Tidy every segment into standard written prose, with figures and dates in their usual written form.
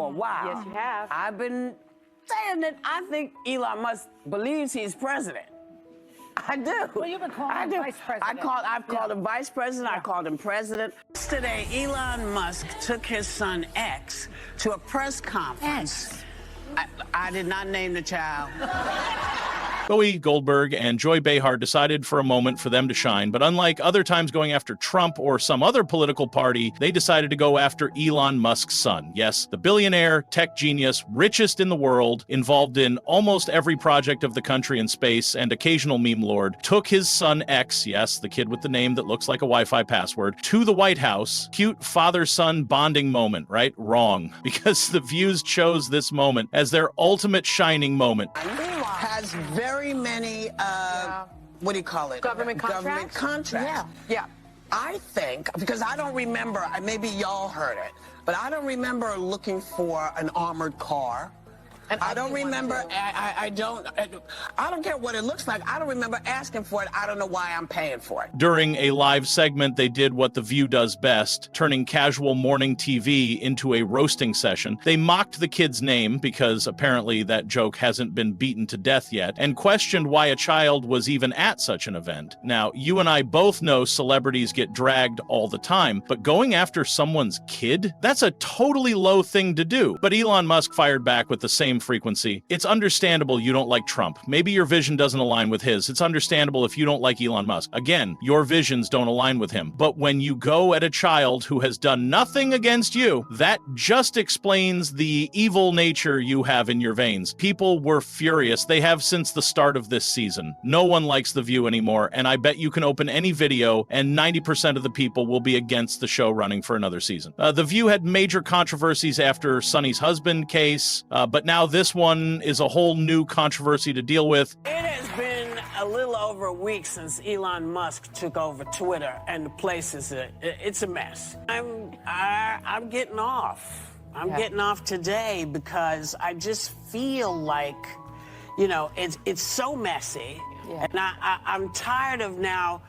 for a while. Yes, you have. I've been saying that I think Elon Musk believes he's president. I do. Well, you've been calling him vice president. I've called him vice president. I called him president. Yesterday, Elon Musk took his son X to a press conference. I did not name the child. Whoopi Goldberg and Joy Behar decided for a moment for them to shine, but unlike other times going after Trump or some other political party, they decided to go after Elon Musk's son. Yes, the billionaire, tech genius, richest in the world, involved in almost every project of the country in space, and occasional meme lord, took his son X, yes, the kid with the name that looks like a Wi-Fi password, to the White House. Cute father-son bonding moment, right? Wrong. Because the Views chose this moment as their ultimate shining moment. Has very many, what do you call it? Government contracts? Government contracts. Yeah. I think, because I don't remember, maybe y'all heard it, but I don't remember looking for an armored car. And I don't remember, I don't care what it looks like. I don't remember asking for it. I don't know why I'm paying for it. During a live segment, they did what The View does best, turning casual morning TV into a roasting session. They mocked the kid's name, because apparently that joke hasn't been beaten to death yet, and questioned why a child was even at such an event. Now, you and I both know celebrities get dragged all the time, but going after someone's kid? That's a totally low thing to do. But Elon Musk fired back with the same frequency. It's understandable you don't like Trump. Maybe your vision doesn't align with his. It's understandable if you don't like Elon Musk. Again, your visions don't align with him. But when you go at a child who has done nothing against you, that just explains the evil nature you have in your veins. People were furious. They have since the start of this season. No one likes The View anymore, and I bet you can open any video and 90% of the people will be against the show running for another season. The View had major controversies after Sonny's husband case, but now this one is a whole new controversy to deal with. It has been a little over a week since Elon Musk took over Twitter, and the place is it's a mess. I'm getting off. I'm getting off today because I just feel like, you know, it's so messy, and I'm tired of now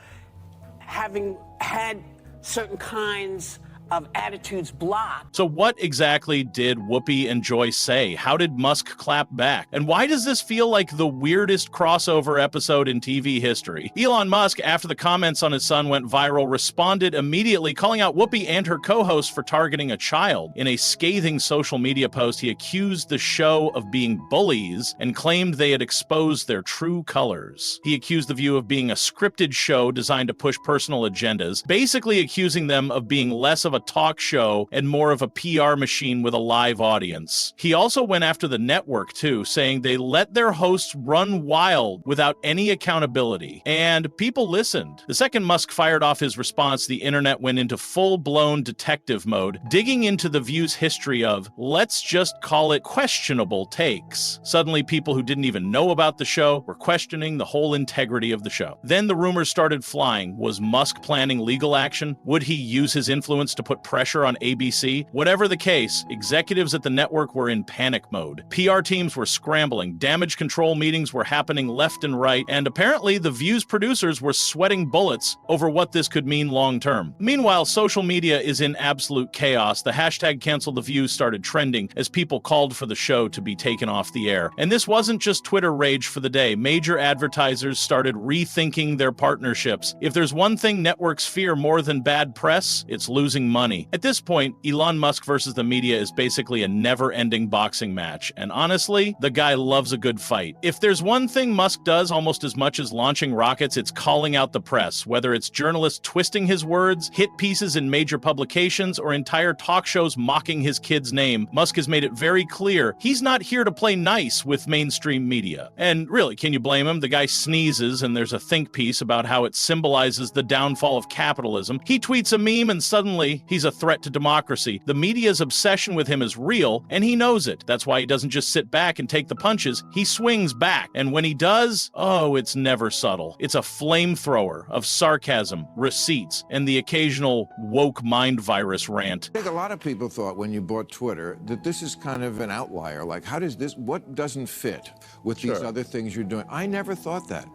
having had certain kinds of attitudes blocked. So what exactly did Whoopi and Joy say? How did Musk clap back? And why does this feel like the weirdest crossover episode in TV history? Elon Musk, after the comments on his son went viral, responded immediately, calling out Whoopi and her co-host for targeting a child. In a scathing social media post, he accused the show of being bullies and claimed they had exposed their true colors. He accused The View of being a scripted show designed to push personal agendas, basically accusing them of being less of a talk show and more of a PR machine with a live audience. He also went after the network too, saying they let their hosts run wild without any accountability. And people listened. The second Musk fired off his response, the internet went into full-blown detective mode, digging into The View's history of, let's just call it, questionable takes. Suddenly, people who didn't even know about the show were questioning the whole integrity of the show. Then the rumors started flying. Was Musk planning legal action? Would he use his influence to put pressure on ABC? Whatever the case, executives at the network were in panic mode. PR teams were scrambling, damage control meetings were happening left and right, and apparently The View's producers were sweating bullets over what this could mean long term. Meanwhile, social media is in absolute chaos. The hashtag Cancel The View started trending as people called for the show to be taken off the air. And this wasn't just Twitter rage for the day. Major advertisers started rethinking their partnerships. If there's one thing networks fear more than bad press, it's losing money. At this point, Elon Musk versus the media is basically a never-ending boxing match, and honestly, the guy loves a good fight. If there's one thing Musk does almost as much as launching rockets, it's calling out the press, whether it's journalists twisting his words, hit pieces in major publications, or entire talk shows mocking his kid's name. Musk has made it very clear he's not here to play nice with mainstream media. And really, can you blame him? The guy sneezes and there's a think piece about how it symbolizes the downfall of capitalism. He tweets a meme and suddenly he's a threat to democracy. The media's obsession with him is real, and he knows it. That's why he doesn't just sit back and take the punches. He swings back, and when he does, oh, it's never subtle. It's a flamethrower of sarcasm, receipts, and the occasional woke mind virus rant. I think a lot of people thought when you bought Twitter that this is kind of an outlier. Like, how does this, what doesn't fit with these other things you're doing? I never thought that.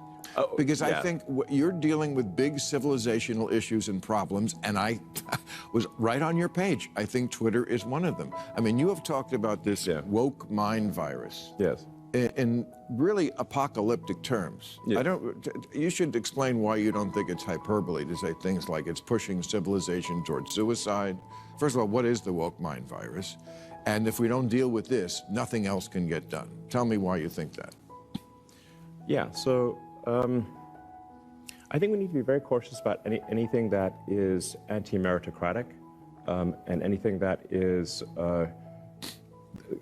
Because I yeah. think you're dealing with big civilizational issues and problems, and I was right on your page. I think Twitter is one of them. I mean, you have talked about this woke mind virus. Yes. In really apocalyptic terms. Yeah. You should explain why you don't think it's hyperbole to say things like it's pushing civilization towards suicide. First of all, what is the woke mind virus? And if we don't deal with this, nothing else can get done. Tell me why you think that. Yeah, so I think we need to be very cautious about anything that is anti-meritocratic and anything that is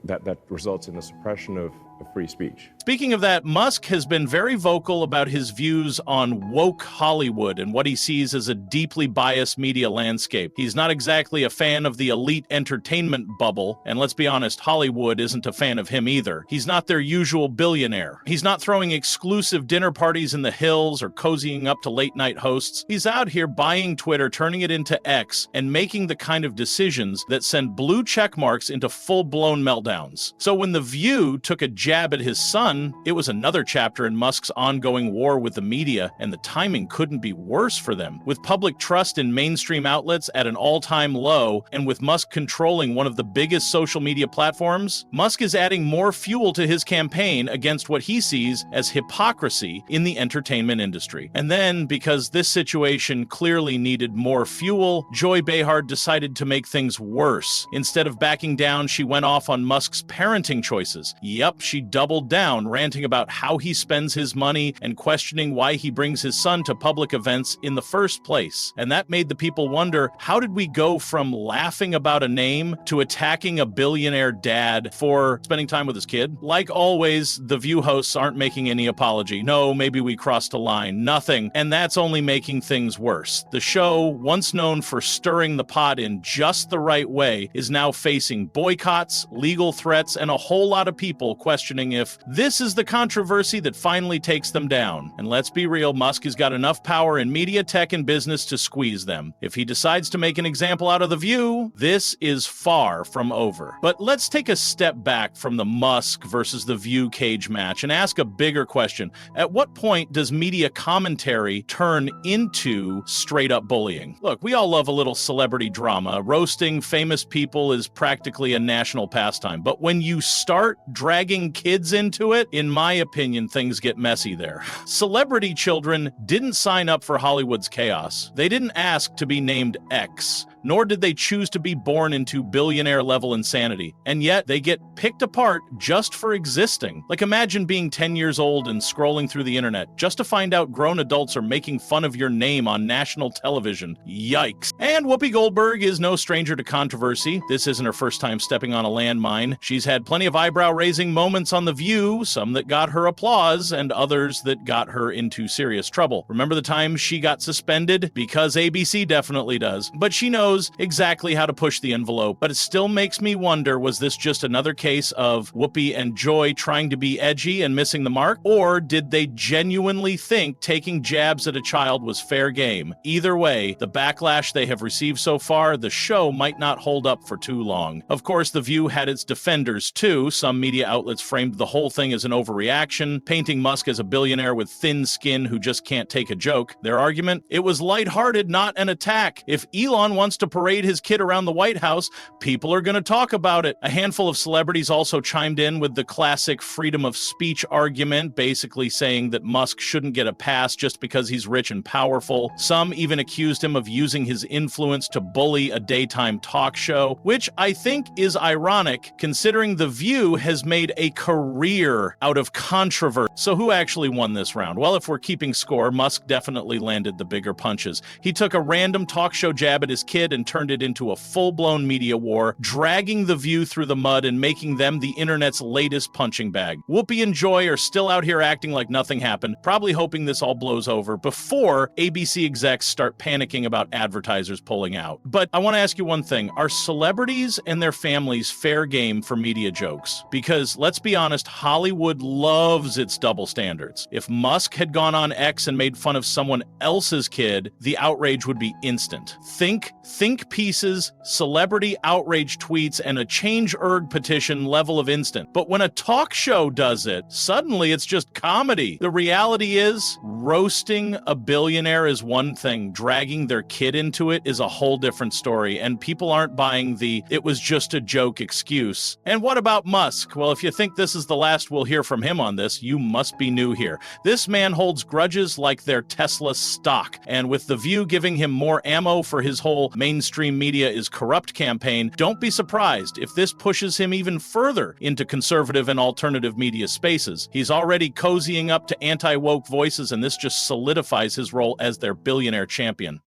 that results in the suppression of free speech. Speaking of that, Musk has been very vocal about his views on woke Hollywood and what he sees as a deeply biased media landscape. He's not exactly a fan of the elite entertainment bubble, and let's be honest, Hollywood isn't a fan of him either. He's not their usual billionaire. He's not throwing exclusive dinner parties in the hills or cozying up to late-night hosts. He's out here buying Twitter, turning it into X, and making the kind of decisions that send blue check marks into full-blown meltdowns. So when The View took a jab at his son, it was another chapter in Musk's ongoing war with the media, and the timing couldn't be worse for them. With public trust in mainstream outlets at an all-time low, and with Musk controlling one of the biggest social media platforms, Musk is adding more fuel to his campaign against what he sees as hypocrisy in the entertainment industry. And then, because this situation clearly needed more fuel, Joy Behar decided to make things worse. Instead of backing down, she went off on Musk's parenting choices. Yep, she doubled down, ranting about how he spends his money and questioning why he brings his son to public events in the first place. And that made the people wonder, how did we go from laughing about a name to attacking a billionaire dad for spending time with his kid? Like always, the View hosts aren't making any apology. No, maybe we crossed a line. Nothing. And that's only making things worse. The show, once known for stirring the pot in just the right way, is now facing boycotts, legal threats, and a whole lot of people questioning if this is the controversy that finally takes them down. And let's be real, Musk has got enough power in media, tech, and business to squeeze them. If he decides to make an example out of The View, this is far from over. But let's take a step back from the Musk versus The View cage match and ask a bigger question. At what point does media commentary turn into straight-up bullying? Look, we all love a little celebrity drama. Roasting famous people is practically a national pastime. But when you start dragging kids into it, in my opinion, things get messy there. Celebrity children didn't sign up for Hollywood's chaos. They didn't ask to be named X, nor did they choose to be born into billionaire-level insanity. And yet, they get picked apart just for existing. Like, imagine being 10 years old and scrolling through the internet just to find out grown adults are making fun of your name on national television. Yikes. And Whoopi Goldberg is no stranger to controversy. This isn't her first time stepping on a landmine. She's had plenty of eyebrow-raising moments on The View, some that got her applause, and others that got her into serious trouble. Remember the time she got suspended? Because ABC definitely does. But she knows exactly how to push the envelope. But it still makes me wonder, was this just another case of Whoopi and Joy trying to be edgy and missing the mark? Or did they genuinely think taking jabs at a child was fair game? Either way, the backlash they have received so far, the show might not hold up for too long. Of course, The View had its defenders too. Some media outlets framed the whole thing as an overreaction, painting Musk as a billionaire with thin skin who just can't take a joke. Their argument? It was lighthearted, not an attack. If Elon wants to parade his kid around the White House, people are going to talk about it. A handful of celebrities also chimed in with the classic freedom of speech argument, basically saying that Musk shouldn't get a pass just because he's rich and powerful. Some even accused him of using his influence to bully a daytime talk show, which I think is ironic considering The View has made a career out of controversy. So who actually won this round? Well, if we're keeping score, Musk definitely landed the bigger punches. He took a random talk show jab at his kid and turned it into a full-blown media war, dragging The View through the mud and making them the internet's latest punching bag. Whoopi and Joy are still out here acting like nothing happened, probably hoping this all blows over before ABC execs start panicking about advertisers pulling out. But I want to ask you one thing. Are celebrities and their families fair game for media jokes? Because let's be honest, Hollywood loves its double standards. If Musk had gone on X and made fun of someone else's kid, the outrage would be instant. Think think pieces, celebrity outrage tweets, and a Change.org petition level of instant. But when a talk show does it, suddenly it's just comedy. The reality is, roasting a billionaire is one thing. Dragging their kid into it is a whole different story, and people aren't buying the "it was just a joke" excuse. And what about Musk? Well, if you think this is the last we'll hear from him on this, you must be new here. This man holds grudges like their Tesla stock, and with The View giving him more ammo for his whole mainstream media is corrupt campaign, don't be surprised if this pushes him even further into conservative and alternative media spaces. He's already cozying up to anti-woke voices, and this just solidifies his role as their billionaire champion.